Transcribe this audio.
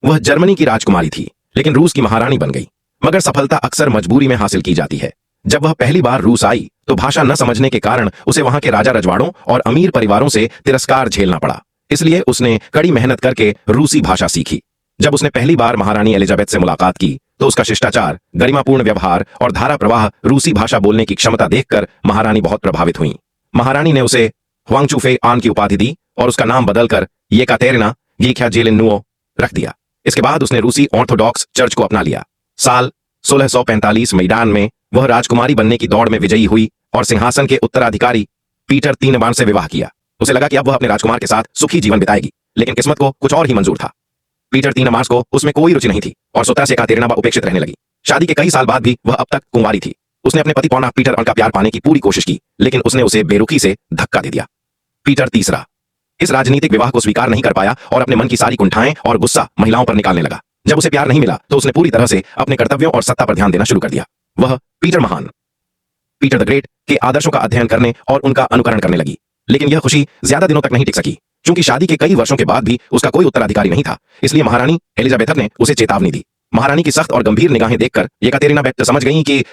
वह जर्मनी की राजकुमारी थी, लेकिन रूस की महारानी बन गई। मगर सफलता अक्सर मजबूरी में हासिल की जाती है। जब वह पहली बार रूस आई तो भाषा न समझने के कारण उसे वहां के राजा रजवाड़ों और अमीर परिवारों से तिरस्कार झेलना पड़ा। इसलिए उसने कड़ी मेहनत करके रूसी भाषा सीखी। जब उसने पहली बार महारानी एलिजाबेथ से मुलाकात की तो उसका शिष्टाचार, गरिमापूर्ण व्यवहार और धारा प्रवाह रूसी भाषा बोलने की क्षमता देखकर महारानी बहुत प्रभावित हुई। महारानी ने उसे हुआंगचूफे आन की उपाधि दी और उसका नाम बदलकर येकातेरिना यीख्याजेलिनुओ रख दिया। इसके बाद उसने रूसी ऑर्थोडॉक्स चर्च को अपना लिया। साल 1645 मैदान में वह राजकुमारी बनने की दौड़ में विजयी हुई और सिंहासन के उत्तराधिकारी पीटर तीनबान से विवाह किया। उसे लगा कि अब वह अपने राजकुमार के साथ सुखी जीवन बिताएगी, लेकिन किस्मत को कुछ और ही मंजूर था। पीटर तीनमास को उसमें कोई रुचि नहीं थी और स्वतः से एकातेरिना उपेक्षित रहने लगी। शादी के कई साल बाद भी वह अब तक कुंवारी थी। उसने अपने पति पौना पीटर का प्यार पाने की पूरी कोशिश की, लेकिन उसने उसे बेरुखी से धक्का दे दिया। पीटर तीसरा इस राजनीतिक विवाह को स्वीकार नहीं कर पाया और अपने मन की सारी कुंठाएं और गुस्सा महिलाओं पर निकालने लगा। जब उसे प्यार नहीं मिला तो उसने पूरी तरह से अपने कर्तव्यों और सत्ता पर ध्यान देना शुरू कर दिया। वह पीटर महान, पीटर द ग्रेट के आदर्शों का अध्ययन करने और उनका अनुकरण करने लगी। लेकिन यह खुशी ज्यादा दिनों तक नहीं टिक सकी, क्योंकि शादी के कई वर्षों के बाद भी उसका कोई उत्तराधिकारी नहीं था। इसलिए महारानी एलिजाबेथ ने उसे चेतावनी दी। महारानी की सख्त और गंभीर निगाहें देखकर येकातेरिना समझ गई कि